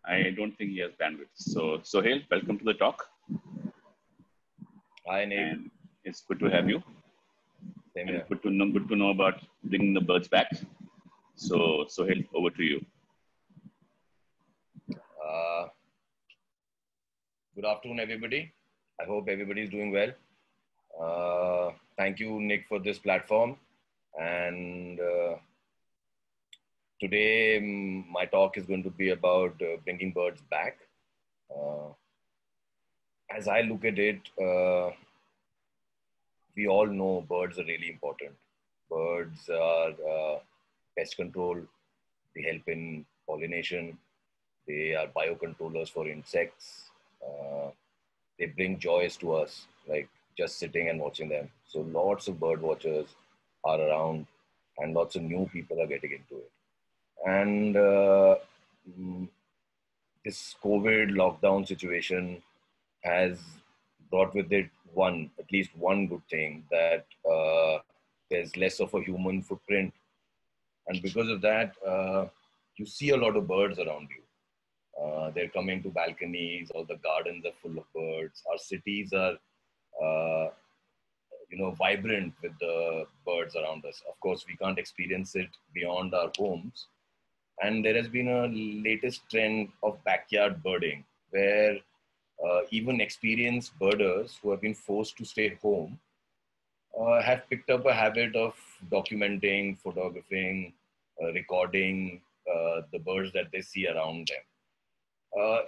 I don't think he has bandwidth. So, Sohail, welcome to the talk. Hi, Nick. And it's good to have you. Same And here. good to know about bringing the birds back. So, Sohail, over to you. Good afternoon, everybody. I hope everybody is doing well. Thank you, Nick, for this platform. And today, my talk is going to be about bringing birds back. As I look at it, we all know birds are really important. Birds are pest control, they help in pollination, they are biocontrollers for insects. They bring joys to us, like just sitting and watching them. So lots of bird watchers are around, and lots of new people are getting into it. And this COVID lockdown situation has brought with it at least one good thing, that there's less of a human footprint, and because of that, you see a lot of birds around you. They're coming to balconies. All the gardens are full of birds. Our cities are, uh, vibrant with the birds around us. Of course, we can't experience it beyond our homes. And there has been a latest trend of backyard birding, where even experienced birders who have been forced to stay home have picked up a habit of documenting, photographing, recording the birds that they see around them.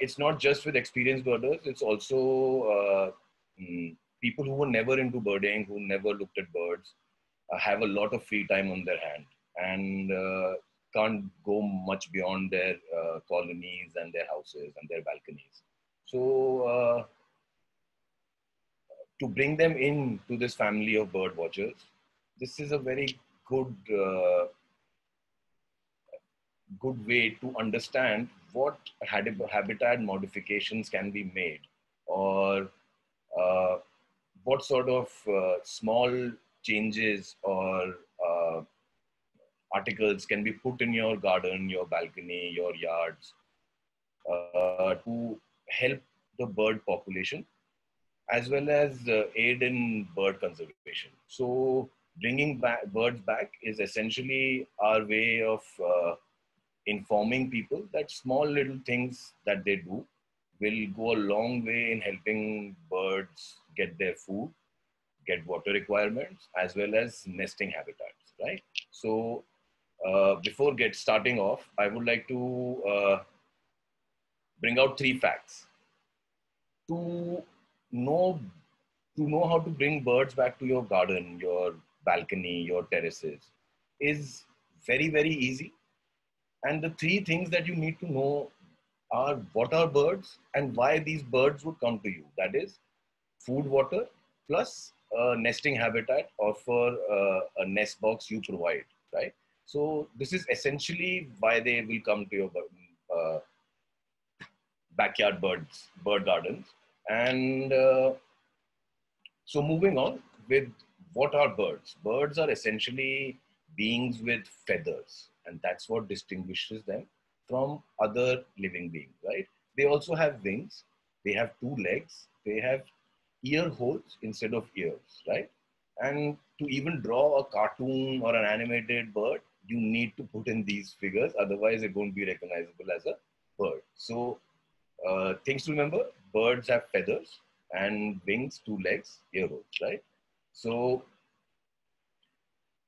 It's not just with experienced birders, it's also people who were never into birding, who never looked at birds, have a lot of free time on their hand, and can't go much beyond their colonies and their houses and their balconies. So to bring them in to this family of bird watchers, this is a very good way to understand what habitat modifications can be made, or uh, what sort of small changes or articles can be put in your garden, your balcony, your yards, to help the bird population, as well as aid in bird conservation. So bringing birds back is essentially our way of informing people that small little things that they do will go a long way in helping birds get their food, get water requirements, as well as nesting habitats, right? So before starting off, I would like to bring out three facts. To know how to bring birds back to your garden, your balcony, your terraces is very, very easy. And the three things that you need to know are what are birds and why these birds would come to you. That is food, water, plus nesting habitat, or for a nest box you provide, right? So this is essentially why they will come to your uh, backyard bird gardens. And so moving on with what are birds? Birds are essentially beings with feathers, and that's what distinguishes them from other living beings, right? They also have wings, they have two legs, they have ear holes instead of ears, right? And to even draw a cartoon or an animated bird, you need to put in these figures, otherwise it won't be recognizable as a bird. So things to remember: birds have feathers and wings, two legs, ear holes, right? So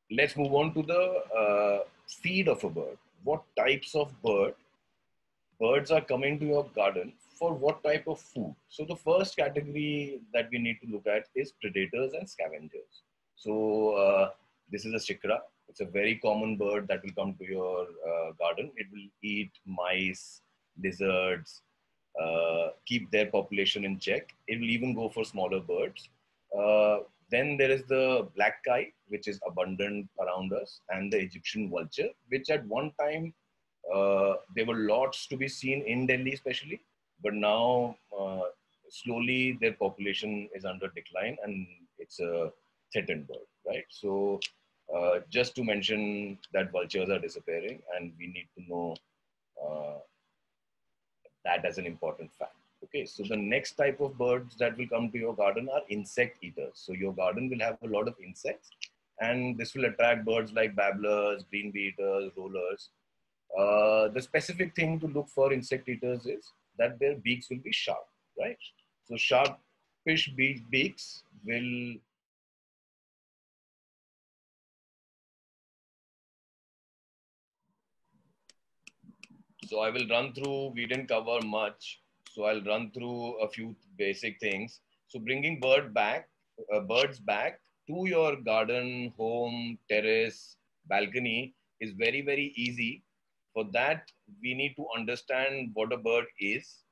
let's move on to the feed of a bird. What types of birds are coming to your garden for what type of food? So the first category that we need to look at is predators and scavengers. So this is a shikra. It's a very common bird that will come to your garden. It will eat mice, lizards, keep their population in check. It will even go for smaller birds. Then there is the black kite, which is abundant around us, and the Egyptian vulture, which at one time there were lots to be seen in Delhi, especially, but now slowly their population is under decline, and it's a threatened bird, right? So just to mention that vultures are disappearing, and we need to know uh, That as an important fact. Okay, so the next type of birds that will come to your garden are insect eaters. So your garden will have a lot of insects, and this will attract birds like babblers, green bee eaters, rollers. The specific thing to look for insect eaters is that their beaks will be sharp, right? So sharpish beaks will. So I will run through, we didn't cover much. So I'll run through a few basic things. So bringing birds back to your garden, home, terrace, balcony is very, very easy. For that, we need to understand what a bird is,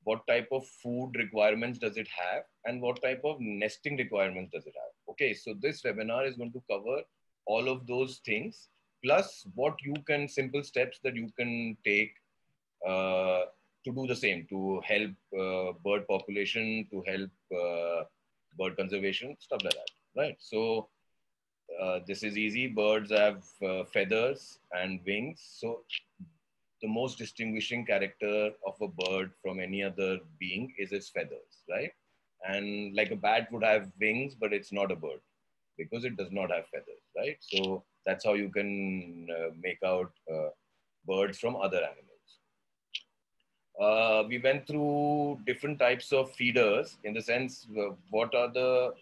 what type of food requirements does it have, and what type of nesting requirements does it have. Okay, so this webinar is going to cover all of those things, plus what you can, simple steps that you can take uh, to do the same, to help bird population, to help bird conservation, stuff like that, right? So this is easy. Birds have feathers and wings. So the most distinguishing character of a bird from any other being is its feathers, right? And like a bat would have wings, but it's not a bird because it does not have feathers, right? So that's how you can make out birds from other animals. We went through different types of feeders in the sense what are the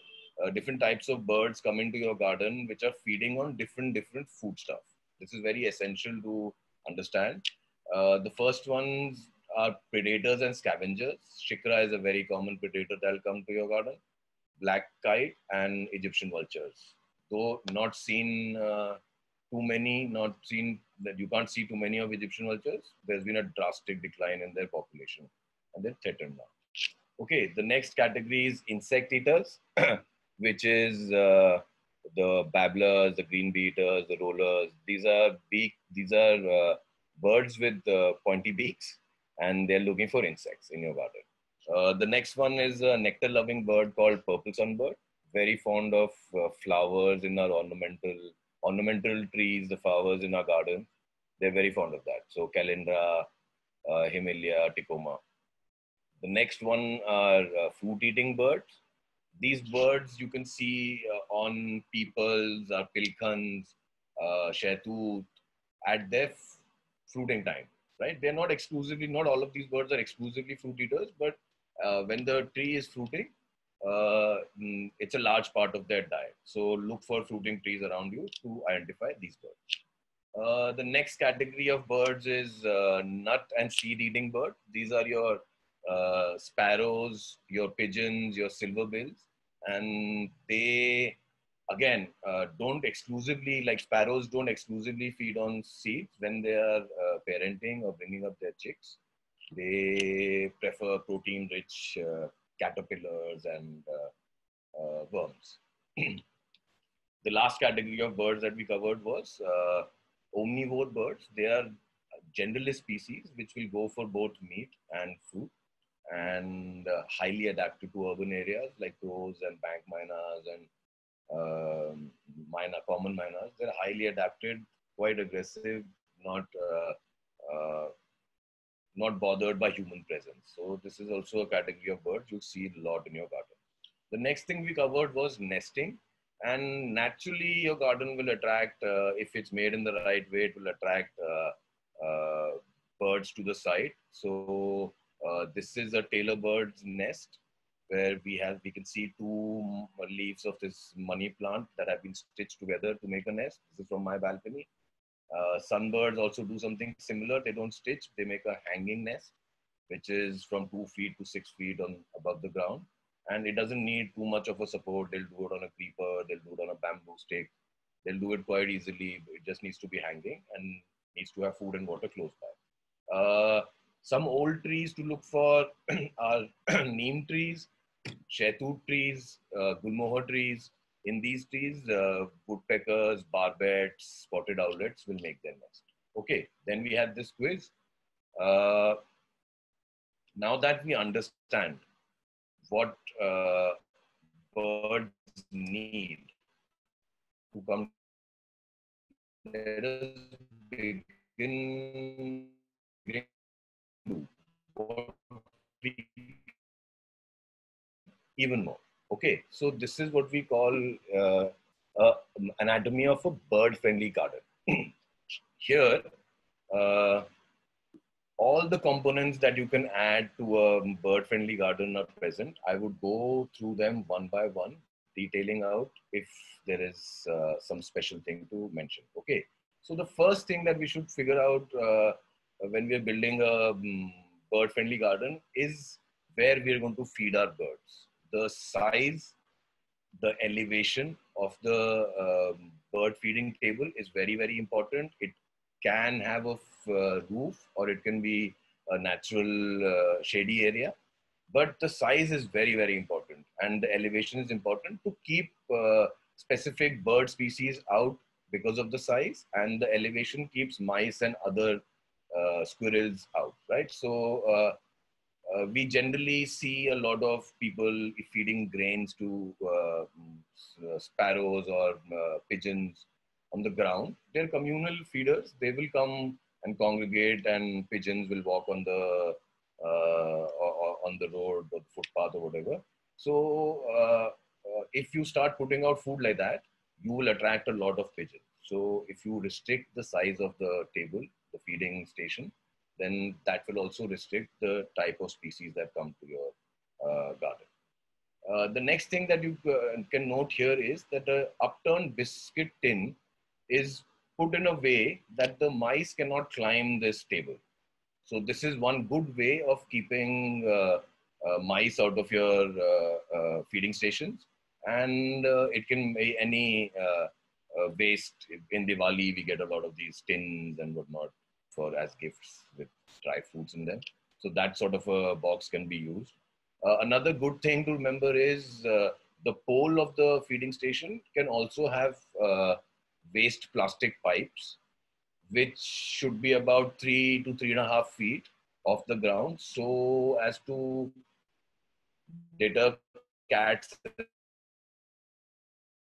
different types of birds coming to your garden which are feeding on different food stuff. This is very essential to understand. The first ones are predators and scavengers. Shikra is a very common predator that will come to your garden. Black kite and Egyptian vultures. Though not seen too many, not seen that you can't see too many of Egyptian vultures, there's been a drastic decline in their population and they're threatened now. Okay, the next category is insect eaters, which is the babblers, the green bee eaters, the rollers. These are birds with pointy beaks, and they're looking for insects in your garden. The next one is a nectar-loving bird called purple sunbird. Very fond of flowers in our ornamental trees, the flowers in our garden. They're very fond of that. So Calendra, Himalaya, Tecoma. The next one are fruit-eating birds. These birds you can see on people's pilkhans, shaitut at their fruiting time, right? They're not exclusively, not all of these birds are exclusively fruit eaters, but when the tree is fruiting, it's a large part of their diet. So look for fruiting trees around you to identify these birds. The next category of birds is nut and seed eating bird. These are your sparrows, your pigeons, your silverbills, and they again don't exclusively, like sparrows don't exclusively feed on seeds when they are parenting or bringing up their chicks. They prefer protein rich caterpillars and worms. The last category of birds that we covered was omnivore birds. They are generalist species which will go for both meat and fruit, and highly adapted to urban areas like crows and bank miners and common miners. They're highly adapted, quite aggressive, not uh, not bothered by human presence. So this is also a category of birds you'll see a lot in your garden. The next thing we covered was nesting. And naturally, your garden will attract, if it's made in the right way, it will attract birds to the site. So this is a tailor bird's nest where we can see two leaves of this money plant that have been stitched together to make a nest. This is from my balcony. Sunbirds also do something similar. They don't stitch, they make a hanging nest, which is from 2 feet to 6 feet on above the ground. And it doesn't need too much of a support. They'll do it on a creeper, they'll do it on a bamboo stick. They'll do it quite easily. It just needs to be hanging and needs to have food and water close by. Some old trees to look for are neem trees, shaitut trees, gulmohar trees. In these trees, woodpeckers, barbets, spotted owlets will make their nest. Okay, then we have this quiz. Uh, now that we understand what birds need to come, let us begin what we even more. Okay, so this is what we call uh, anatomy of a bird-friendly garden. Here, uh, all the components that you can add to a bird-friendly garden are present. I would go through them one by one, detailing out if there is some special thing to mention. Okay, so the first thing that we should figure out when we are building a bird-friendly garden is where we are going to feed our birds. The size, the elevation of the bird feeding table is very, very important. It can have a roof, or it can be a natural shady area. But the size is very, very important. And the elevation is important to keep specific bird species out because of the size. And the elevation keeps mice and other squirrels out, right? So we generally see a lot of people feeding grains to sparrows or pigeons on the ground. They're communal feeders. They will come and congregate, and pigeons will walk on the road or the footpath or whatever. So if you start putting out food like that, you will attract a lot of pigeons. So if you restrict the size of the table, the feeding station, then that will also restrict the type of species that come to your garden. The next thing that you can note here is that the upturned biscuit tin is put in a way that the mice cannot climb this table. So this is one good way of keeping mice out of your feeding stations. And it can be any waste. In Diwali, we get a lot of these tins and whatnot for as gifts with dry fruits in them. So that sort of a box can be used. Another good thing to remember is the pole of the feeding station can also have waste plastic pipes, which should be about 3 to 3.5 feet off the ground, so as to deter cats,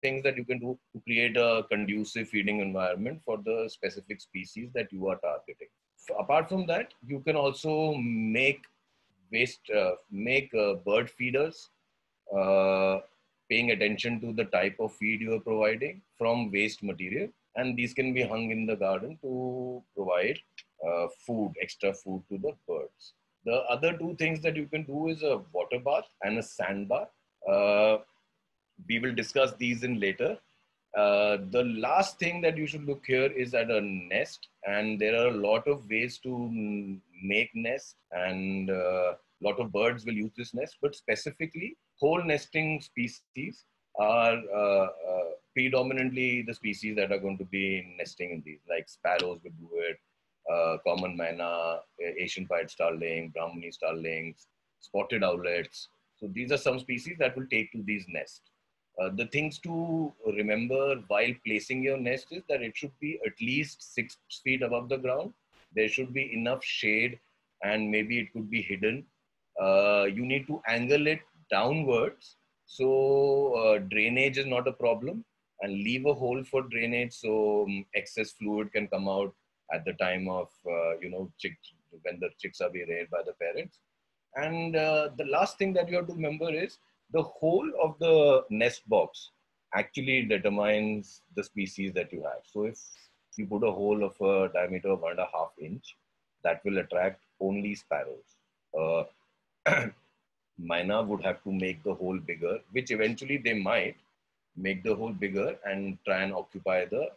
things that you can do to create a conducive feeding environment for the specific species that you are targeting. Apart from that, you can also make bird feeders, uh, paying attention to the type of feed you are providing from waste material, and these can be hung in the garden to provide extra food to the birds. The other two things that you can do is a water bath and a sand bath. We will discuss these in later. The last thing that you should look here is at a nest, and there are a lot of ways to make nest, and a lot of birds will use this nest, but specifically hole nesting species are predominantly the species that are going to be nesting in these, like sparrows will do it, common myna, Asian pied starling, Brahmani starlings, spotted owlets. So these are some species that will take to these nests. The things to remember while placing your nest is that it should be at least 6 feet above the ground. There should be enough shade, and maybe it could be hidden. You need to angle it downwards, so drainage is not a problem, and leave a hole for drainage so excess fluid can come out at the time of chicks, when the chicks are being reared by the parents. And the last thing that you have to remember is the whole of the nest box actually determines the species that you have. So if you put a hole of a diameter of 1.5 inch, that will attract only sparrows. Myna would have to make the hole bigger, which eventually they might make the hole bigger and try and occupy the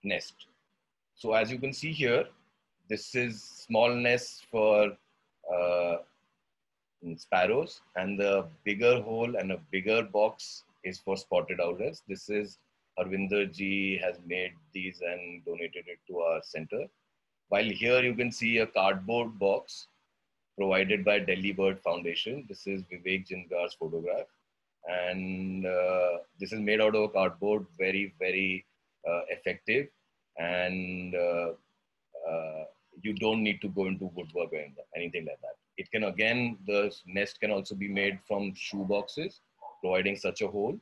nest. So as you can see here, this is small nests for uh, sparrows, and the bigger hole and a bigger box is for spotted owlets. This is Harvinder ji has made these and donated it to our center. While here you can see a cardboard box provided by Delhi Bird Foundation. This is Vivek Jingar's photograph, and this is made out of cardboard, very, very effective, and you don't need to go into woodwork or anything like that. It can, again, the nest can also be made from shoe boxes, providing such a hole.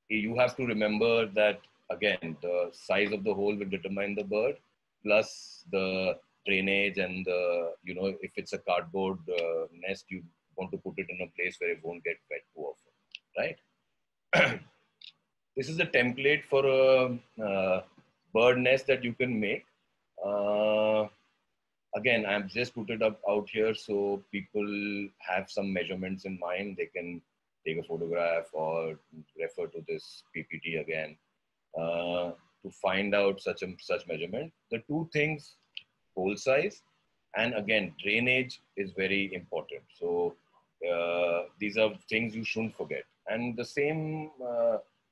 You have to remember that, again, the size of the hole will determine the bird, plus the drainage and if it's a cardboard nest, you want to put it in a place where it won't get wet too often, right? This is a template for a bird nest that you can make. Again, I've just put it up out here so people have some measurements in mind. They can take a photograph or refer to this PPT again to find out such measurement. The two things, hole size, and again, drainage is very important. So these are things you shouldn't forget. And the same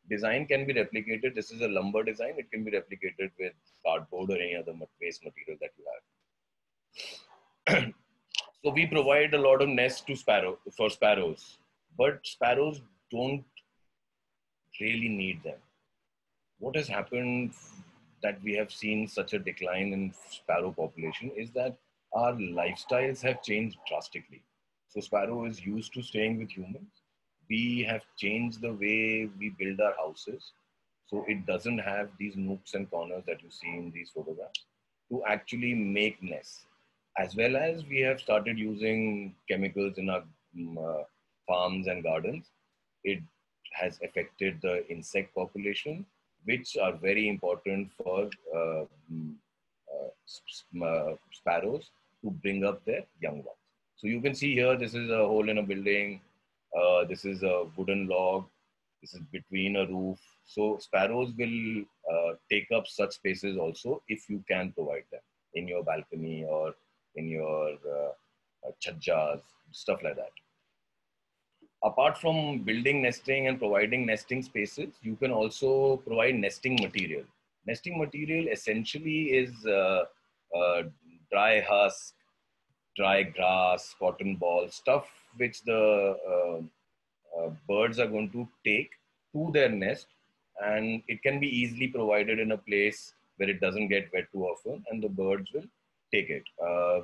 design can be replicated. This is a lumber design. It can be replicated with cardboard or any other waste material that you have. So we provide a lot of nests to sparrows, but sparrows don't really need them. What has happened that we have seen such a decline in sparrow population is that our lifestyles have changed drastically. So sparrow is used to staying with humans. We have changed the way we build our houses. So it doesn't have these nooks and corners that you see in these photographs to actually make nests. As well as we have started using chemicals in our farms and gardens. It has affected the insect population, which are very important for sparrows to bring up their young ones. So you can see here, this is a hole in a building. This is a wooden log. This is between a roof. So sparrows will take up such spaces also if you can provide them in your balcony or in your chajjas, stuff like that. Apart from building nesting and providing nesting spaces, you can also provide nesting material. Nesting material essentially is dry husk, dry grass, cotton ball, stuff which the birds are going to take to their nest, and it can be easily provided in a place where it doesn't get wet too often, and the birds will take it.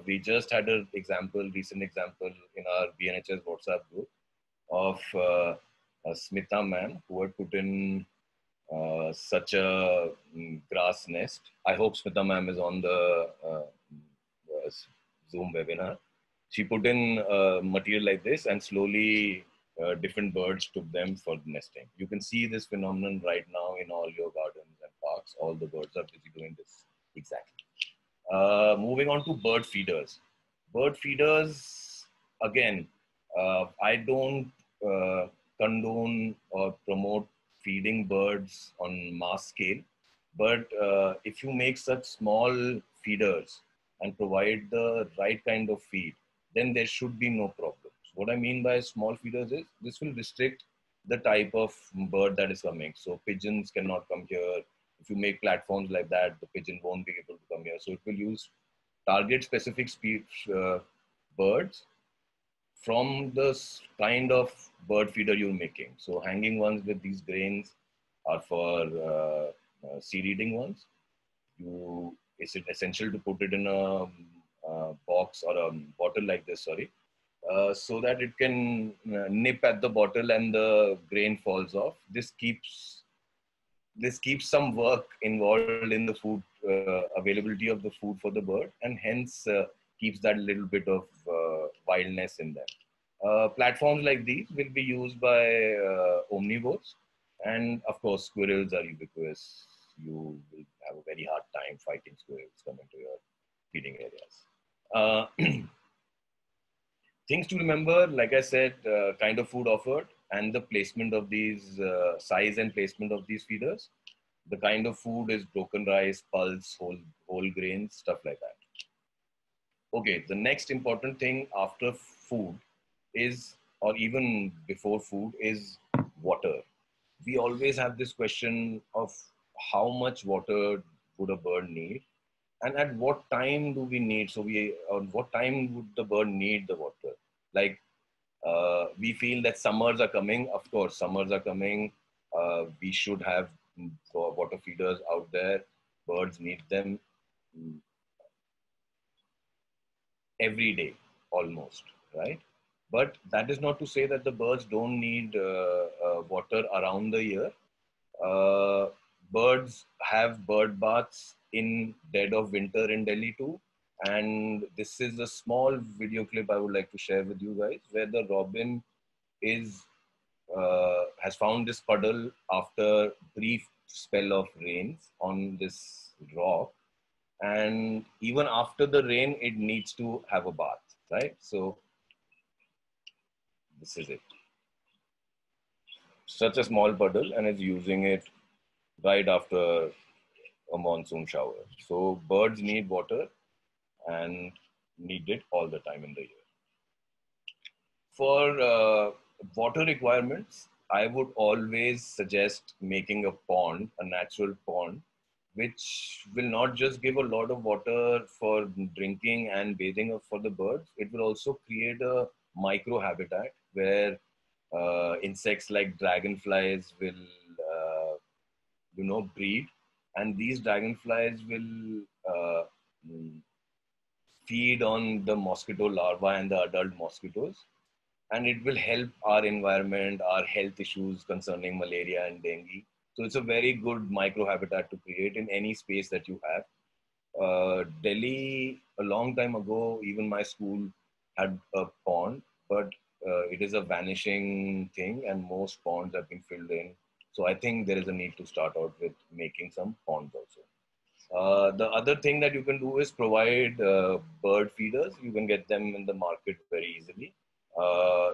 We just had a recent example in our BNHS WhatsApp group of Smita ma'am who had put in such a grass nest. I hope Smita ma'am is on the Zoom webinar. She put in material like this, and slowly different birds took them for nesting. You can see this phenomenon right now in all your gardens and parks. All the birds are busy doing this exactly. Moving on to bird feeders. Bird feeders, again, I don't condone or promote feeding birds on mass scale, but if you make such small feeders and provide the right kind of feed, then there should be no problems. What I mean by small feeders is this will restrict the type of bird that is coming. So pigeons cannot come here. If you make platforms like that, the pigeon won't be able to come here. So it will use target specific birds from the kind of bird feeder you're making. So hanging ones with these grains are for seed eating ones. It's essential to put it in a box or a bottle like this, so that it can nip at the bottle and the grain falls off. This keeps some work involved in the food availability of the food for the bird, and hence keeps that little bit of wildness in them. Platforms like these will be used by omnivores, and of course squirrels are ubiquitous. You will have a very hard time fighting squirrels coming to your feeding areas. Things to remember, like I said, kind of food offered and the placement of these size and placement of these feeders. The kind of food is broken rice, pulse, whole grains, stuff like that. Okay, the next important thing after food is, or even before food, is water. We always have this question of how much water would a bird need, and at what time do we need? So what time would the bird need the water? Like we feel that summers are coming. Of course, summers are coming. We should have water feeders out there. Birds need them every day, almost, right? But that is not to say that the birds don't need water around the year. Birds have bird baths in dead of winter in Delhi too. And this is a small video clip I would like to share with you guys, where the robin is has found this puddle after brief spell of rains on this rock, and even after the rain it needs to have a bath, right? So this is it, such a small puddle, and is using it right after a monsoon shower. So birds need water and need it all the time in the year. For water requirements, I would always suggest making a pond, a natural pond, which will not just give a lot of water for drinking and bathing for the birds. It will also create a micro habitat where insects like dragonflies will, breed, and these dragonflies will mm, feed on the mosquito larvae and the adult mosquitoes, and it will help our environment, our health issues concerning malaria and dengue. So it's a very good microhabitat to create in any space that you have. Delhi, a long time ago, even my school had a pond, but it is a vanishing thing, and most ponds have been filled in. So I think there is a need to start out with making some ponds also. The other thing that you can do is provide bird feeders. You can get them in the market very easily. Uh,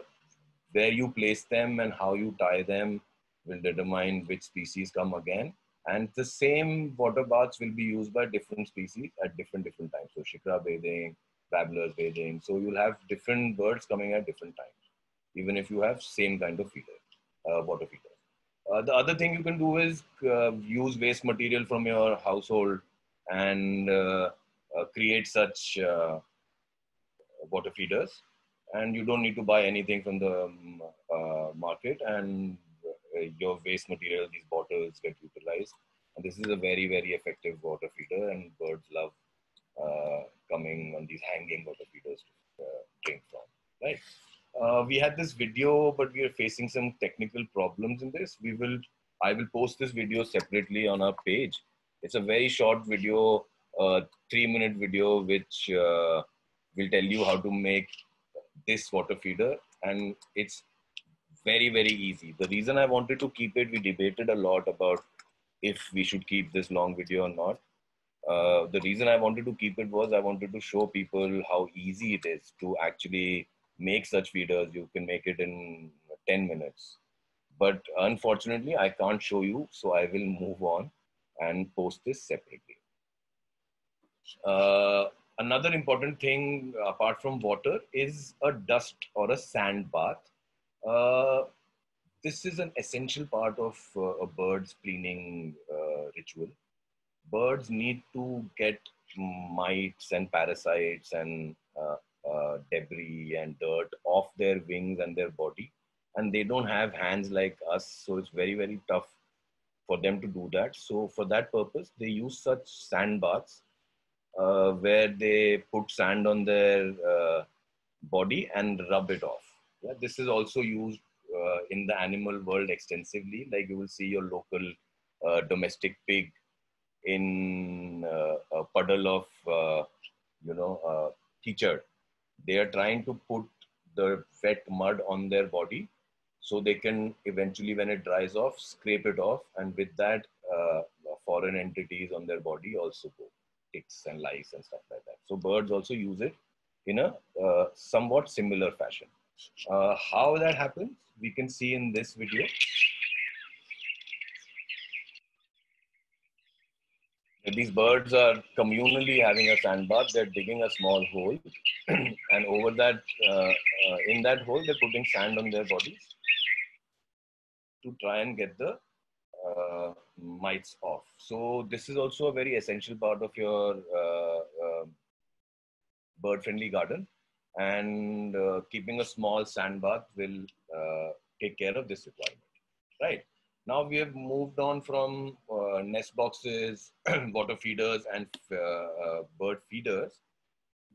where you place them and how you tie them will determine which species come again. And the same water baths will be used by different species at different times. So shikra bathing, babblers bathing. So you'll have different birds coming at different times, even if you have same kind of feeder, water feeder. The other thing you can do is use waste material from your household and create such water feeders, and you don't need to buy anything from the market, and your waste material, these bottles, get utilized. And this is a very, very effective water feeder, and birds love coming on these hanging water feeders to drink from, right? We had this video, but we are facing some technical problems in this. I will post this video separately on our page. It's a very short video, 3-minute video, which will tell you how to make this water feeder, and it's very, very easy. The reason I wanted to keep it, we debated a lot about if we should keep this long video or not. The reason I wanted to keep it was I wanted to show people how easy it is to actually make such feeders. You can make it in 10 minutes. But unfortunately, I can't show you, so I will move on and post this separately. Another important thing apart from water is a dust or a sand bath. Uh, this is an essential part of a bird's cleaning ritual. Birds need to get mites and parasites and debris and dirt off their wings and their body. And they don't have hands like us, so it's very, very tough for them to do that. So for that purpose, they use such sand baths where they put sand on their body and rub it off. Yeah, this is also used in the animal world extensively. Like you will see your local domestic pig in a puddle of, teacher. They are trying to put the wet mud on their body so they can eventually, when it dries off, scrape it off, and with that, foreign entities on their body also go, ticks and lice and stuff like that. So birds also use it in a somewhat similar fashion. How that happens, we can see in this video. These birds are communally having a sandbath. They're digging a small hole, and over that, in that hole, they're putting sand on their bodies to try and get the mites off. So this is also a very essential part of your bird-friendly garden, and keeping a small sand bath will take care of this requirement, right? Now we have moved on from nest boxes, water feeders, and bird feeders.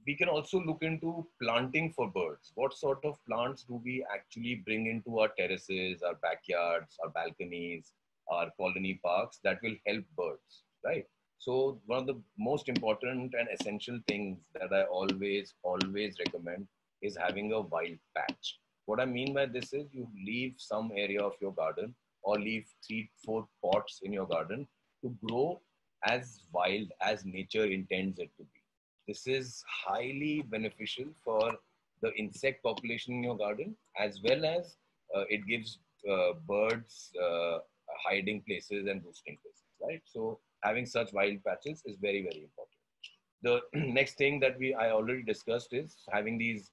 We can also look into planting for birds. What sort of plants do we actually bring into our terraces, our backyards, our balconies, our colony parks that will help birds, right? So one of the most important and essential things that I always recommend is having a wild patch. What I mean by this is you leave some area of your garden or leave 3-4 pots in your garden to grow as wild as nature intends it to be. This is highly beneficial for the insect population in your garden, as well as it gives birds hiding places and roosting places, right? So having such wild patches is very, very important. The next thing that I already discussed is having these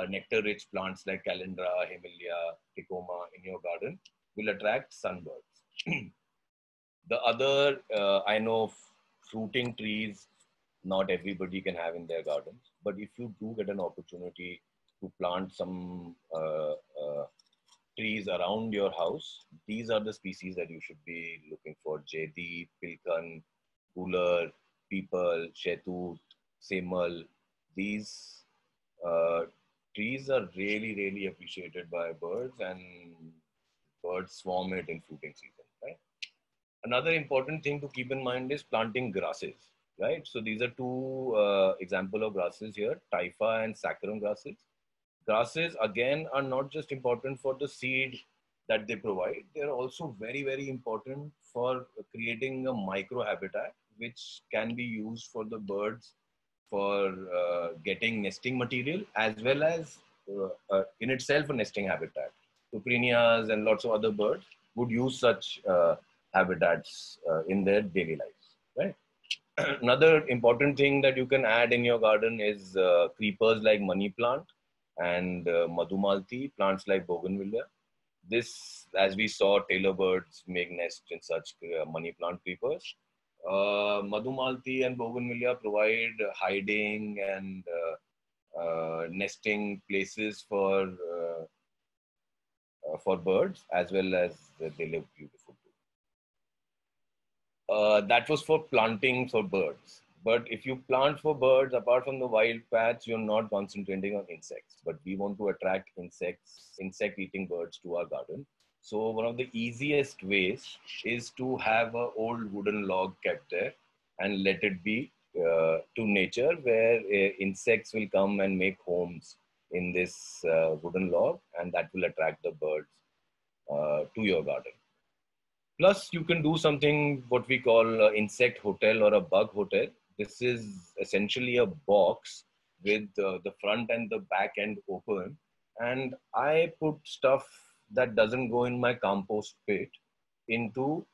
nectar-rich plants like Calendra, Hemilia, Ticoma in your garden will attract sunbirds. The other, I know fruiting trees, not everybody can have in their gardens, but if you do get an opportunity to plant some trees around your house, these are the species that you should be looking for: Jedi, Pilkan, Gular, Peepal, Shetut, Semal. These uh, trees are really, really appreciated by birds, and birds swarm it in fruiting season, right? Another important thing to keep in mind is planting grasses, right? So these are two example of grasses here, Typha and Saccharum grasses. Grasses, again, are not just important for the seed that they provide, they're also very, very important for creating a micro habitat, which can be used for the birds for getting nesting material, as well as in itself a nesting habitat. Tuprinias and lots of other birds would use such habitats in their daily lives, right? Another important thing that you can add in your garden is creepers like money plant and madhumalti, plants like bougainvillea. This, as we saw, tailor birds make nests in such money plant creepers. Madhumalti and bougainvillea provide hiding and nesting places for birds, as well as they look beautiful too. That was for planting for birds. But if you plant for birds, apart from the wild patch, you're not concentrating on insects. But we want to attract insect-eating birds to our garden. So one of the easiest ways is to have an old wooden log kept there and let it be to nature, where insects will come and make homes in this wooden log, and that will attract the birds to your garden. Plus, you can do something what we call insect hotel or a bug hotel. This is essentially a box with the front and the back end open. And I put stuff that doesn't go in my compost pit into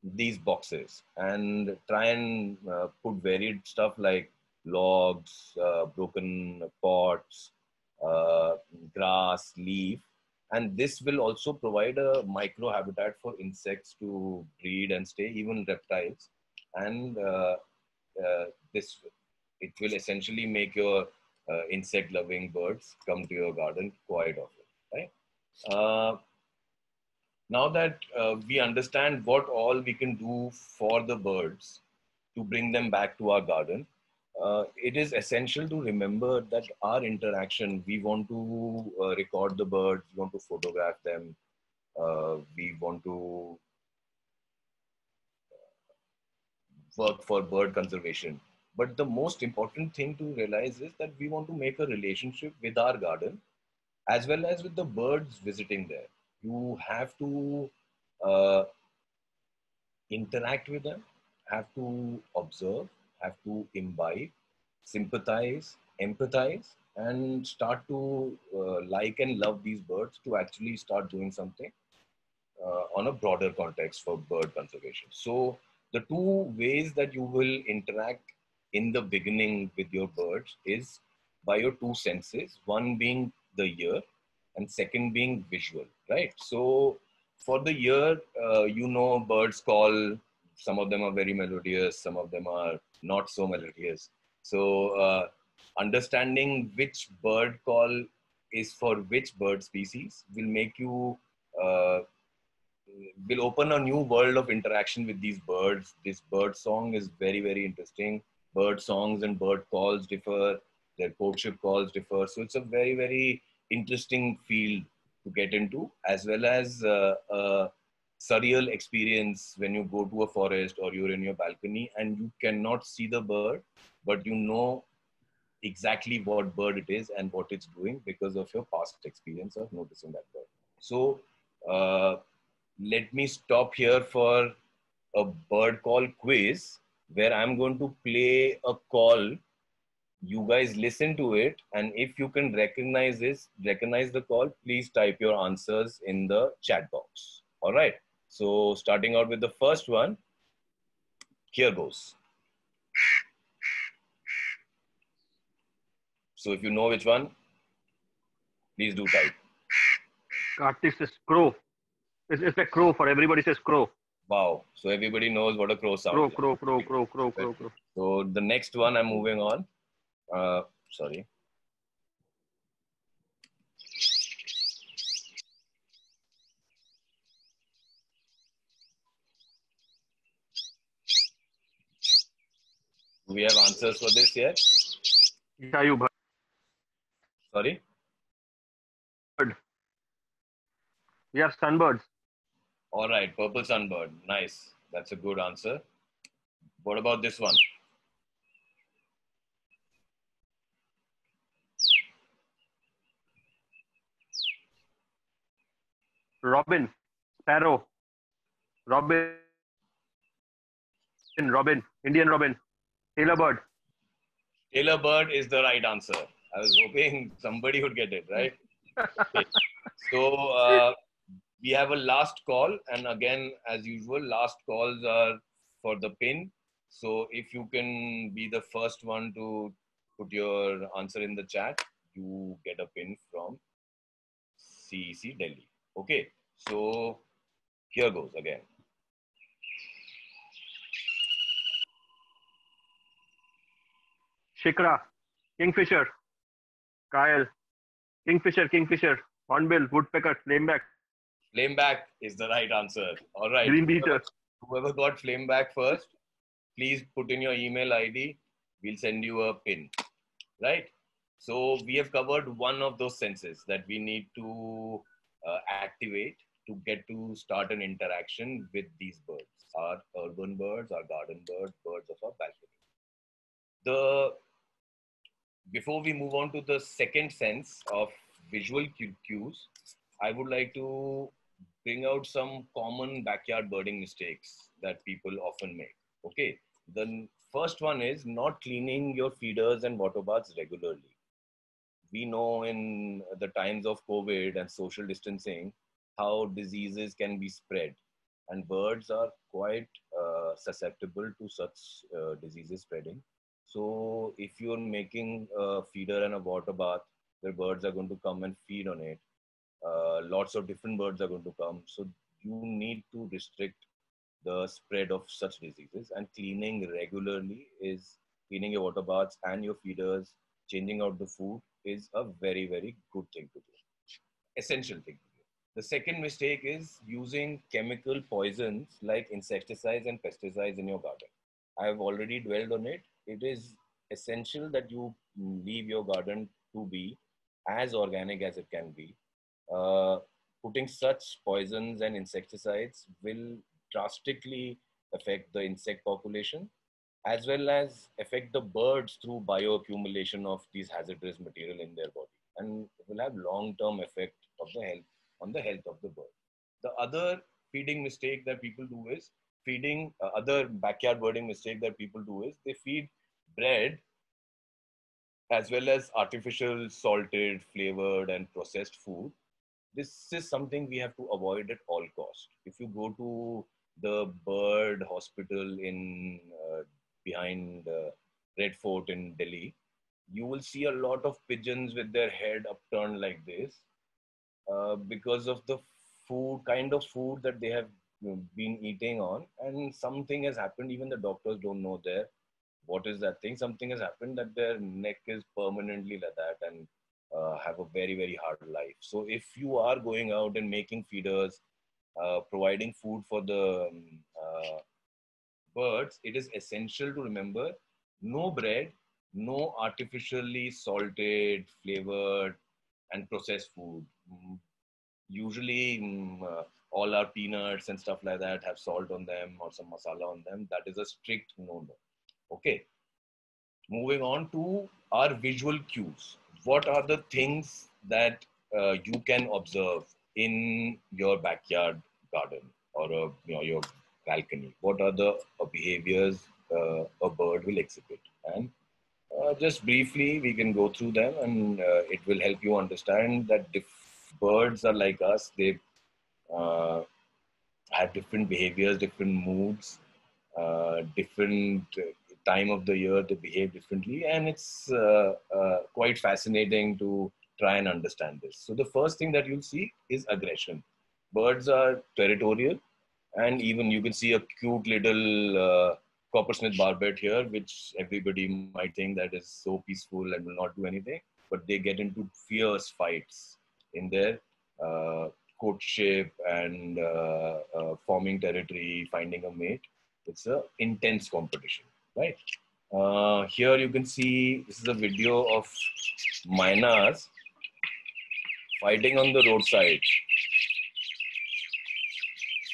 these boxes and try and put varied stuff like logs, broken pots, grass, leaf, and this will also provide a micro habitat for insects to breed and stay, even reptiles. And uh, this it will essentially make your insect loving birds come to your garden quite often, right? Now that we understand what all we can do for the birds to bring them back to our garden, it is essential to remember that our interaction, we want to record the birds, we want to photograph them, we want to work for bird conservation. But the most important thing to realize is that we want to make a relationship with our garden as well as with the birds visiting there. You have to interact with them, have to observe, have to imbibe, sympathize, empathize, and start to like and love these birds to actually start doing something on a broader context for bird conservation. So the two ways that you will interact in the beginning with your birds is by your two senses, one being the ear and second being visual, right? So for the ear, birds call, some of them are very melodious, some of them are not so melodious. So understanding which bird call is for which bird species will make you uh, will open a new world of interaction with these birds. This bird song is very, very interesting. Bird songs and bird calls differ. Their courtship calls differ. So it's a very, very interesting field to get into, as well as a surreal experience when you go to a forest or you're in your balcony and you cannot see the bird, but you know exactly what bird it is and what it's doing because of your past experience of noticing that bird. So uh, let me stop here for a bird call quiz where I'm going to play a call. You guys listen to it, and if you can recognize the call, please type your answers in the chat box. All right. So starting out with the first one, here goes. So if you know which one, please do type. Karthik says crow. It's like crow for everybody says crow. Wow. So everybody knows what a crow sounds Crow, like. crow, crow, crow, crow, crow, crow. So the next one, I'm moving on. Sorry. Do we have answers for this yet? Ishayu bird. Sorry? We have sunbirds. All right, purple sunbird. Nice. That's a good answer. What about this one? Robin, sparrow, robin, Indian robin, tailor bird. Tailor bird is the right answer. I was hoping somebody would get it, right? Okay. So we have a last call. And again, as usual, last calls are for the pin. So if you can be the first one to put your answer in the chat, you get a pin from CEC Delhi. Okay. So here goes again. Shikra, kingfisher, Kyle, kingfisher, hornbill, woodpecker, flameback, Flameback is the right answer. All right. green beater. Whoever got Flameback first, please put in your email ID. We'll send you a pin. Right? So we have covered one of those senses that we need to activate to get to start an interaction with these birds, our urban birds, our garden birds, birds of our balcony. Before we move on to the second sense of visual cues, I would like to bring out some common backyard birding mistakes that people often make. Okay. The first one is not cleaning your feeders and water baths regularly. We know in the times of COVID and social distancing how diseases can be spread, and birds are quite susceptible to such diseases spreading. So if you're making a feeder and a water bath where birds are going to come and feed on it, lots of different birds are going to come. So you need to restrict the spread of such diseases, and cleaning regularly is cleaning your water baths and your feeders, changing out the food is a very, very good thing to do. Essential thing to do. The second mistake is using chemical poisons like insecticides and pesticides in your garden. I have already dwelled on it. It is essential that you leave your garden to be as organic as it can be. Putting such poisons and insecticides will drastically affect the insect population as well as affect the birds through bioaccumulation of these hazardous material in their body, and it will have long-term effect of the health on the health of the bird. The other feeding mistake that people do is feeding other backyard birding mistake that people do is they feed bread as well as artificial salted, flavored, and processed food. This is something we have to avoid at all cost. If you go to the bird hospital in behind Red Fort in Delhi, you will see a lot of pigeons with their head upturned like this because of the kind of food that they have been eating on, and something has happened. Even the doctors don't know there what is that thing. Something has happened that their neck is permanently like that, and have a very, very hard life. So if you are going out and making feeders, providing food for the birds, it is essential to remember no bread, no artificially salted, flavored, and processed food. Usually, all our peanuts and stuff like that have salt on them or some masala on them. That is a strict no-no. Okay. Moving on to our visual cues. What are the things that you can observe in your backyard garden or your balcony? What are the behaviors a bird will exhibit? And just briefly, we can go through them, and it will help you understand that birds are like us. They have different behaviors, different moods, different time of the year they behave differently, and it's quite fascinating to try and understand this. So the first thing that you'll see is aggression. Birds are territorial, and even you can see a cute little coppersmith barbet here, which everybody might think that is so peaceful and will not do anything, but they get into fierce fights in their courtship and forming territory, finding a mate. It's an intense competition, right? Here you can see, this is a video of mynas fighting on the roadside.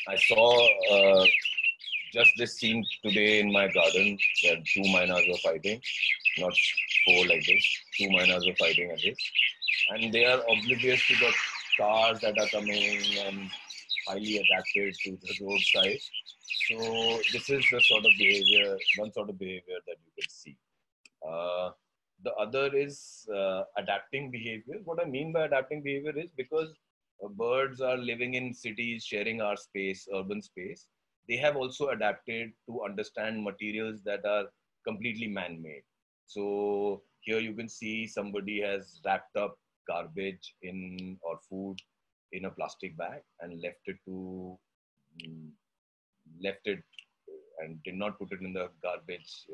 I saw just this scene today in my garden, where 2 mynas were fighting, not 4 like this, 2 mynas were fighting at this. And they are oblivious to the cars that are coming and highly adapted to the roadside. So this is the sort of behavior, one sort of behavior that you can see. The other is adapting behavior. What I mean by adapting behavior is because birds are living in cities, sharing our space, urban space. They have also adapted to understand materials that are completely man-made. So here you can see somebody has wrapped up garbage in or food in a plastic bag and left it and did not put it in the garbage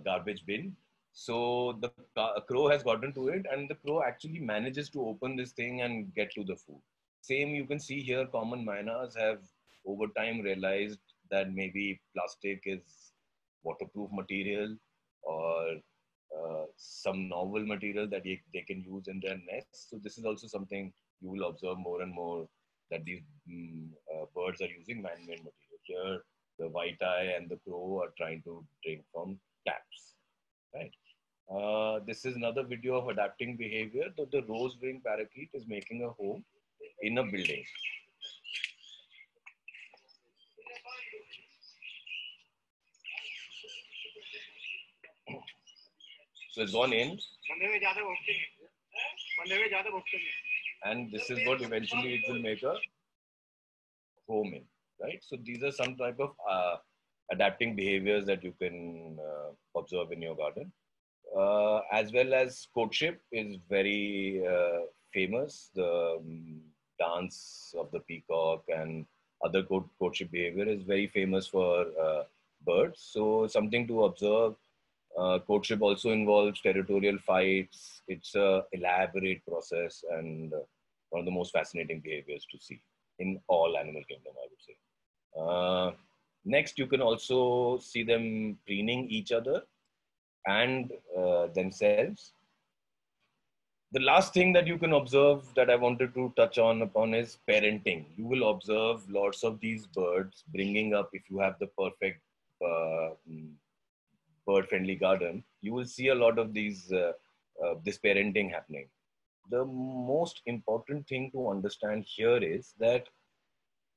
garbage bin. So the crow has gotten to it, and the crow actually manages to open this thing and get to the food. Same you can see here, common mynas have over time realized that maybe plastic is waterproof material or some novel material that they can use in their nests. So this is also something you will observe more and more, that these birds are using man-made material. Here, the white-eye and the crow are trying to drink from taps, right? This is another video of adapting behavior. The rose-winged parakeet is making a home in a building. So it's gone in, and this is what eventually it will make a home in, right? So these are some type of adapting behaviors that you can observe in your garden. As well as courtship is very famous. The dance of the peacock and other courtship behavior is very famous for birds. So something to observe. Courtship also involves territorial fights. It's an elaborate process and one of the most fascinating behaviors to see in all animal kingdom, I would say. Next, you can also see them preening each other and themselves. The last thing that you can observe that I wanted to touch upon is parenting. You will observe lots of these birds bringing up, if you have the perfect bird-friendly garden, you will see a lot of these this parenting happening. The most important thing to understand here is that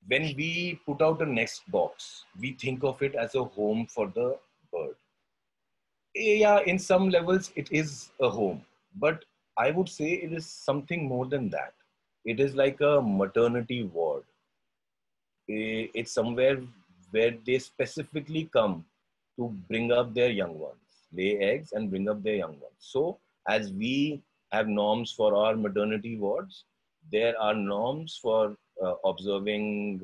when we put out a nest box, we think of it as a home for the bird. Yeah, in some levels, it is a home, but I would say it is something more than that. It is like a maternity ward. It's somewhere where they specifically come to bring up their young ones, lay eggs and bring up their young ones. So as we have norms for our maternity wards, there are norms for observing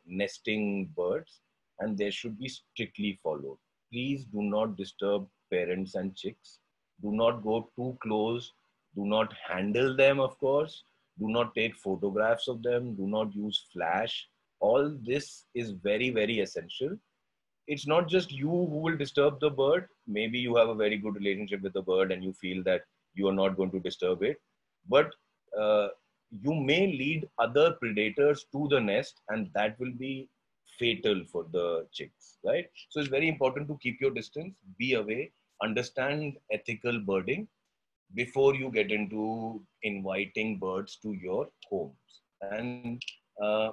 nesting birds, and they should be strictly followed. Please do not disturb parents and chicks. Do not go too close. Do not handle them, of course. Do not take photographs of them. Do not use flash. All this is very, very essential. It's not just you who will disturb the bird. Maybe you have a very good relationship with the bird and you feel that you are not going to disturb it. But you may lead other predators to the nest, and that will be fatal for the chicks, right? So it's very important to keep your distance, be away, understand ethical birding before you get into inviting birds to your homes. And uh,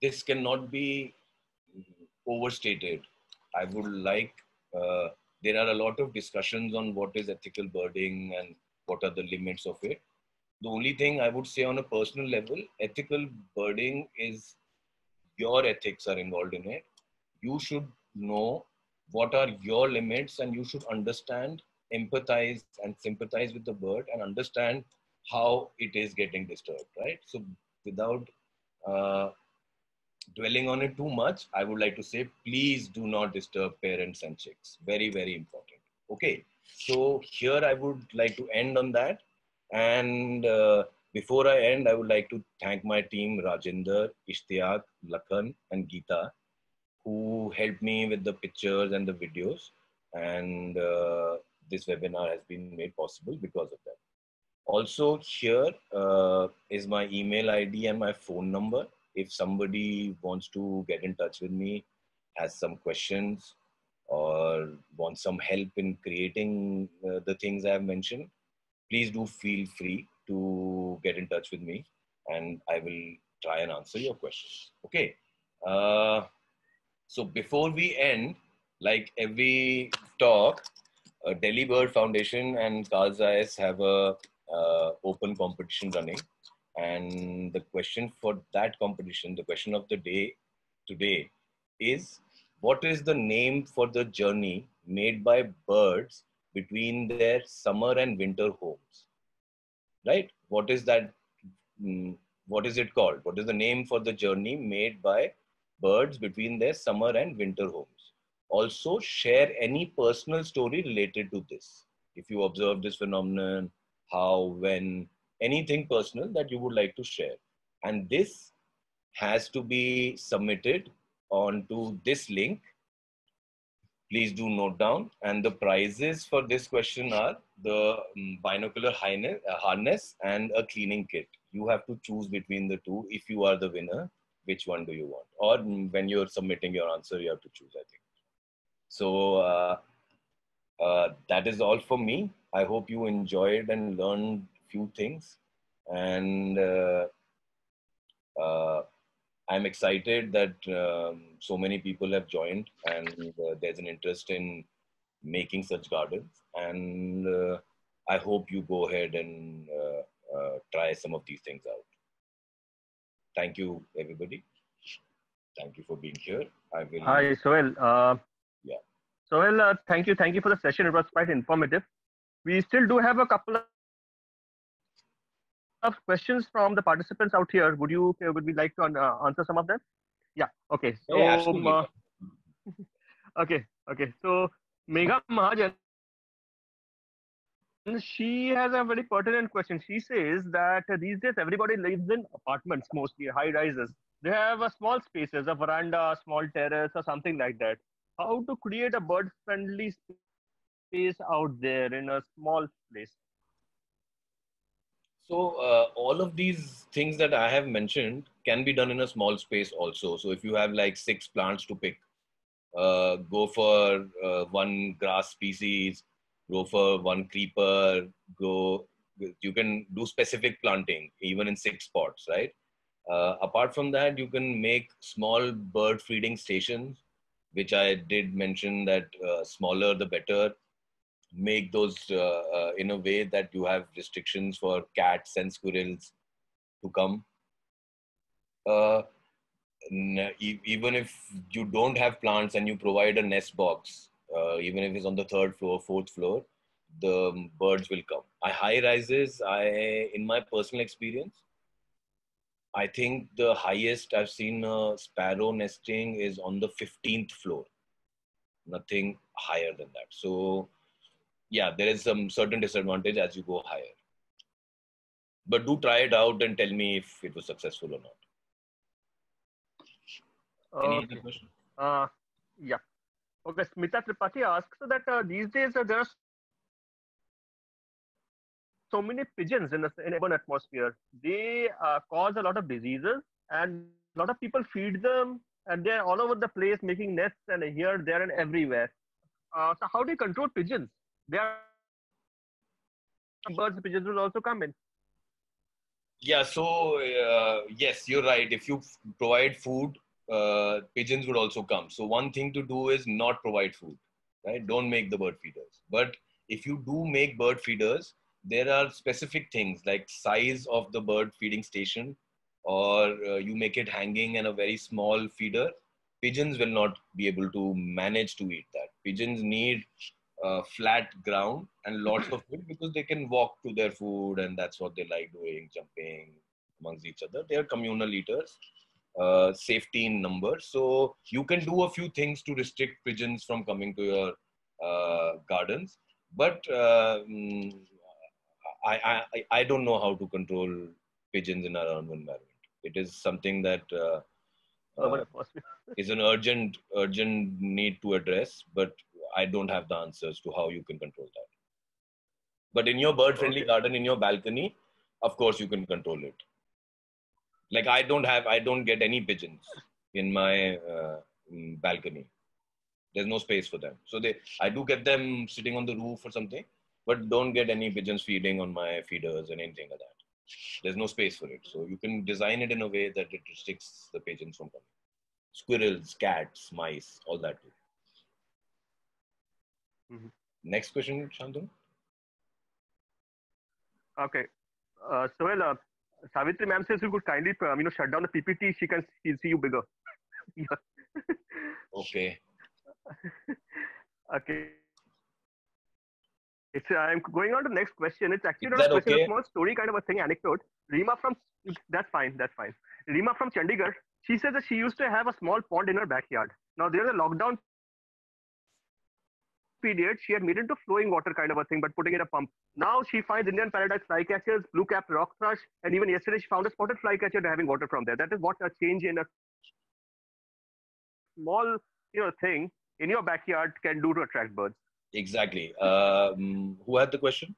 this cannot be overstated. I would like, there are a lot of discussions on what is ethical birding and what are the limits of it. The only thing I would say on a personal level, ethical birding is your ethics are involved in it. You should know what are your limits, and you should understand, empathize and sympathize with the bird and understand how it is getting disturbed, right? So without uh, dwelling on it too much, I would like to say, please do not disturb parents and chicks. Very, very important. Okay. So here I would like to end on that. And before I end, I would like to thank my team, Rajinder, Ishtiaq, Lakhan, and Geeta, who helped me with the pictures and the videos. And this webinar has been made possible because of that. Also, here is my email ID and my phone number. If somebody wants to get in touch with me, has some questions, or wants some help in creating the things I've mentioned, please do feel free to get in touch with me, and I will try and answer your questions. Okay. So before we end, like every talk, Delhi Bird Foundation and Carl Zeiss have a open competition running. And the question for that competition, the question of the day today is, what is the name for the journey made by birds between their summer and winter homes? Right? What is that? What is it called? What is the name for the journey made by birds between their summer and winter homes? Also, share any personal story related to this. If you observe this phenomenon, how, when, anything personal that you would like to share. And this has to be submitted onto this link. Please do note down. And the prizes for this question are the binocular harness and a cleaning kit. You have to choose between the two. If you are the winner, which one do you want? Or when you're submitting your answer, you have to choose, I think. So that is all for me. I hope you enjoyed and learned few things. And I'm excited that so many people have joined, and there's an interest in making such gardens. And I hope you go ahead and try some of these things out. Thank you, everybody. Thank you for being here. I will. Hi, Sohail. Yeah. Sohail, thank you. Thank you for the session. It was quite informative. We still do have a couple of questions from the participants out here. Would we like to answer some of them? Yeah. Okay. So, Yeah, absolutely. okay. So, Megha Mahajan, she has a very pertinent question. She says that these days everybody lives in apartments, mostly high rises. They have a small spaces, a veranda, small terrace, or something like that. How to create a bird-friendly space out there in a small place? So all of these things that I have mentioned can be done in a small space also. So if you have like 6 plants to pick, go for one grass species, go for one creeper, you can do specific planting even in 6 spots, right? Apart from that, you can make small bird feeding stations, which I did mention that smaller the better. Make those in a way that you have restrictions for cats and squirrels to come. Even if you don't have plants and you provide a nest box, even if it's on the 3rd floor, 4th floor, the birds will come. High rises, in my personal experience, I think the highest I've seen sparrow nesting is on the 15th floor. Nothing higher than that. So yeah, there is some certain disadvantage as you go higher. But do try it out and tell me if it was successful or not. Any other question? Yeah. Okay, Smita Tripathi asks that these days there are so many pigeons in urban atmosphere. They cause a lot of diseases, and a lot of people feed them, and they're all over the place making nests and here, there, and everywhere. So how do you control pigeons? They are birds. Pigeons will also come in. Yeah, so yes, you're right. If you provide food, pigeons would also come. So one thing to do is not provide food, right? Don't make the bird feeders. But if you do make bird feeders, there are specific things like size of the bird feeding station, or you make it hanging in a very small feeder. Pigeons will not be able to manage to eat that. Pigeons need flat ground and lots of food because they can walk to their food, and that's what they like doing, jumping amongst each other. They are communal eaters, safety in numbers. So you can do a few things to restrict pigeons from coming to your gardens. But I don't know how to control pigeons in our urban environment. It is something that Urban uh, atmosphere. is an urgent need to address, but I don't have the answers to how you can control that. But in your bird friendly Okay. garden, in your balcony, of course you can control it. Like I don't get any pigeons in my balcony. There's no space for them. So I do get them sitting on the roof or something, but don't get any pigeons feeding on my feeders and anything like that. There's no space for it. So you can design it in a way that it restricts the pigeons from coming. Squirrels, cats, mice, all that too. Mm-hmm. Next question, Shantanu. Okay. So, Savitri ma'am says you could kindly, shut down the PPT. She'll see you bigger. Okay. Okay. I'm going on to the next question. It's actually Is not a that question, a okay? small story kind of a thing, anecdote. Rima from, that's fine, that's fine. Rima from Chandigarh, she says that she used to have a small pond in her backyard. Now, there's a lockdown period, she had made into flowing water kind of a thing, but putting in a pump. Now she finds Indian paradise flycatchers, blue-capped rock thrush, and even yesterday she found a spotted flycatcher having water from there. That is what a change in a small, thing in your backyard can do to attract birds. Exactly. Who had the question?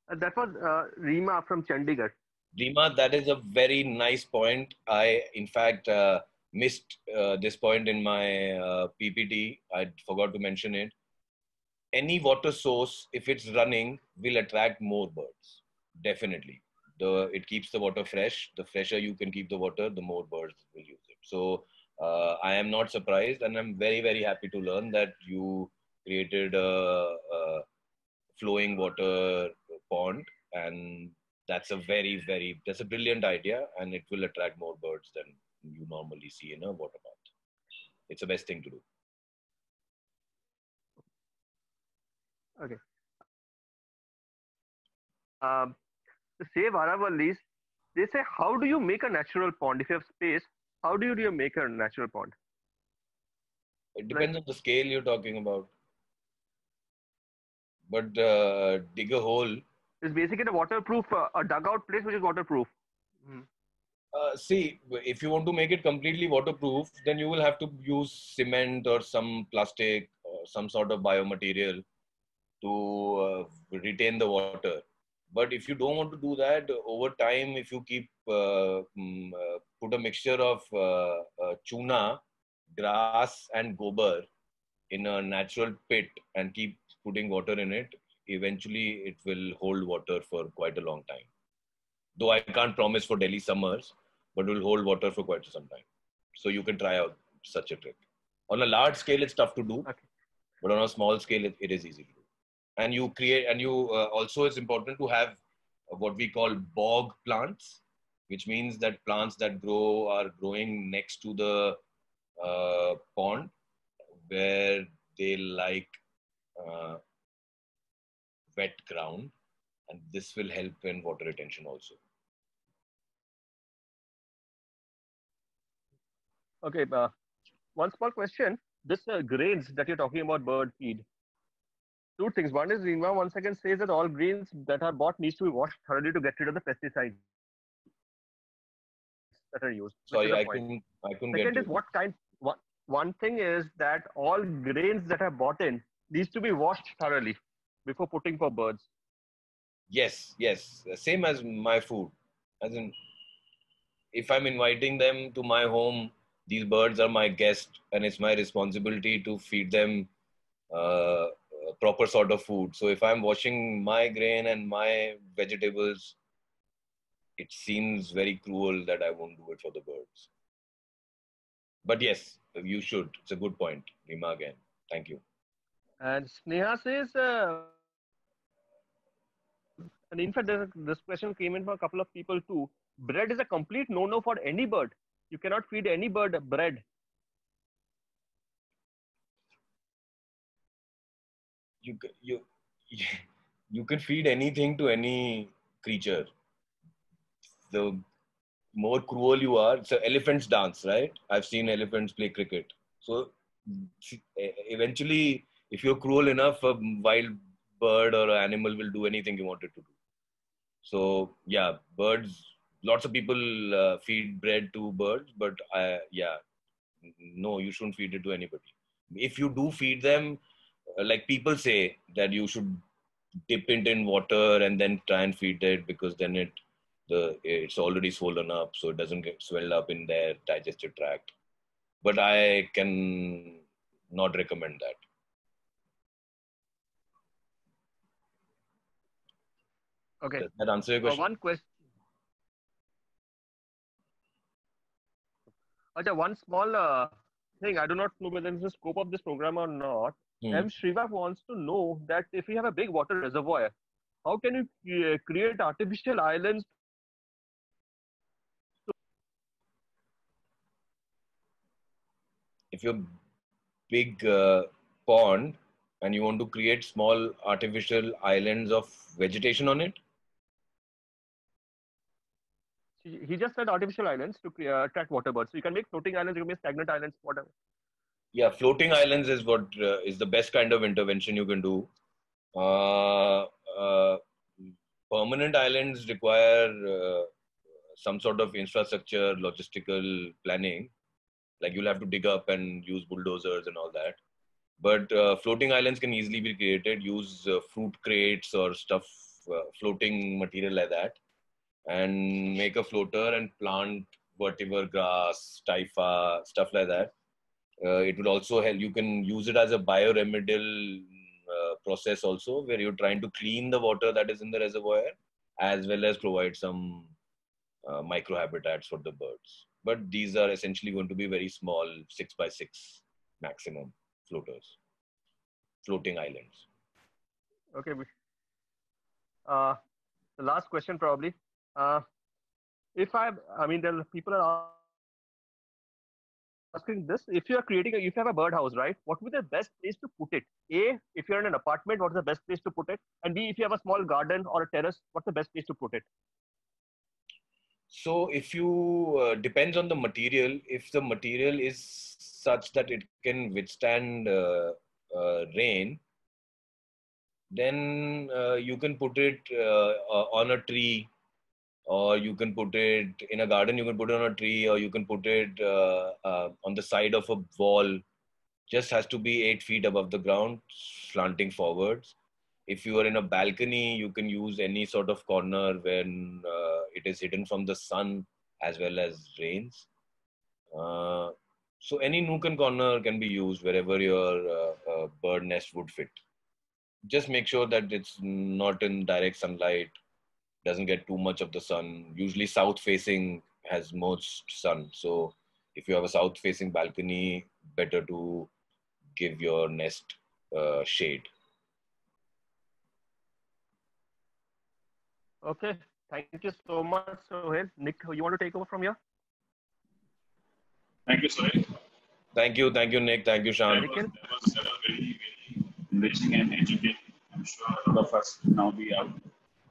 That was Rima from Chandigarh. Rima, that is a very nice point. I, in fact, missed this point in my PPT. I forgot to mention it. Any water source, if it's running, will attract more birds. Definitely. It keeps the water fresh. The fresher you can keep the water, the more birds will use it. So I am not surprised, and I'm very, very happy to learn that you created a flowing water pond, and that's a brilliant idea, and it will attract more birds than you normally see in a water bath. It's the best thing to do. Okay. To save Aravallis, they say, how do you make a natural pond? If you have space, how do you make a natural pond? It depends on the scale you're talking about. But dig a hole. It's basically a waterproof, a dugout place which is waterproof. See, if you want to make it completely waterproof, then you will have to use cement or some plastic or some sort of biomaterial to retain the water. But if you don't want to do that, over time, if you keep put a mixture of tuna, grass, and gobar in a natural pit and keep putting water in it, eventually it will hold water for quite a long time. Though I can't promise for Delhi summers, but it will hold water for quite some time. So you can try out such a trick. On a large scale, it's tough to do, Okay. but on a small scale, it is easy to do. And you also, it's important to have what we call bog plants, which means that plants that are growing next to the pond where they like wet ground, and this will help in water retention also. Okay. One small question. This grains that you're talking about bird feed. Two things. One is Rima once again says that all grains that are bought needs to be washed thoroughly to get rid of the pesticides that are used. Sorry, I point. couldn't Second get is what kind. One thing is that all grains that are bought in needs to be washed thoroughly before putting for birds. Yes, yes. Same as my food. As in, if I'm inviting them to my home, these birds are my guests, and it's my responsibility to feed them proper sort of food. So if I'm washing my grain and my vegetables, it seems very cruel that I won't do it for the birds. But yes, you should. It's a good point, Rima, again. Thank you. And Sneha says, and in fact, this question came in for a couple of people too. Bread is a complete no-no for any bird. You cannot feed any bird bread. You you can feed anything to any creature. The more cruel you are, so elephants dance, right? I've seen elephants play cricket. So eventually, if you're cruel enough, a wild bird or an animal will do anything you want it to do. So yeah, birds. Lots of people feed bread to birds, but yeah, no, you shouldn't feed it to anybody. If you do feed them, like people say that you should dip it in water and then try and feed it, because then it's already swollen up, so it doesn't get swelled up in their digestive tract. But I can not recommend that. Okay. Does that answer your question? One question. Okay, one small thing. I do not know whether it's the scope of this program or not. M. Srivak wants to know that if we have a big water reservoir, how can you create artificial islands? If you're big pond and you want to create small artificial islands of vegetation on it, He just said artificial islands to attract water birds. So you can make floating islands, you can make stagnant islands, whatever. yeah, floating islands is what is the best kind of intervention you can do. Uh, uh, Permanent islands require some sort of infrastructure, logistical planning. Like you'll have to dig up and use bulldozers and all that. But floating islands can easily be created. Use fruit crates or stuff, floating material like that, and make a floater and plant vetiver grass, typha, stuff like that. It will also help. You can use it as a bioremedial process also, where you're trying to clean the water that is in the reservoir, as well as provide some microhabitats for the birds. But these are essentially going to be very small, 6x6 maximum floaters, floating islands. Okay. The last question probably. If I mean, there are people are asking this. If you are if you have a birdhouse, right? What would be the best place to put it? A, if you're in an apartment, what's the best place to put it? And B, if you have a small garden or a terrace, what's the best place to put it? So if you depends on the material. If the material is such that it can withstand rain, then you can put it on a tree, or you can put it in a garden. You can put it on a tree, or you can put it on the side of a wall. Just has to be 8 feet above the ground, slanting forwards. If you are in a balcony, you can use any sort of corner when it is hidden from the sun as well as rains. So any nook and corner can be used wherever your bird nest would fit. Just make sure that it's not in direct sunlight, doesn't get too much of the sun. Usually south facing has most sun. So if you have a south facing balcony, better to give your nest shade. Okay. Thank you so much, Sohail. Nick, you want to take over from here? Thank you, Sohail. Thank you, Nick. Thank you, Shan. That was very, very enriching and educating. I'm sure a lot of us will now be out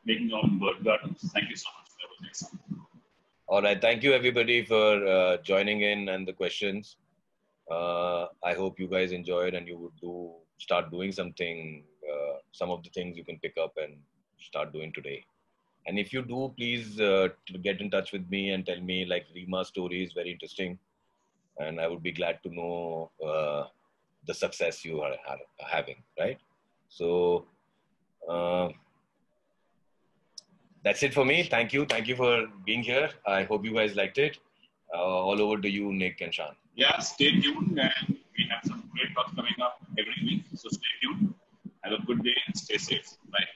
making our own bird gardens. Thank you so much. That was excellent. All right. Thank you, everybody, for joining in and the questions. I hope you guys enjoyed and you would start doing something, some of the things you can pick up and start doing today. And if you do, please get in touch with me and tell me, like, Rima's story is very interesting. And I would be glad to know the success you are having, right? So That's it for me. Thank you. Thank you for being here. I hope you guys liked it. All over to you, Nick and Shan. Yeah, stay tuned, and we have some great talks coming up every week. So stay tuned. Have a good day and stay safe. Bye.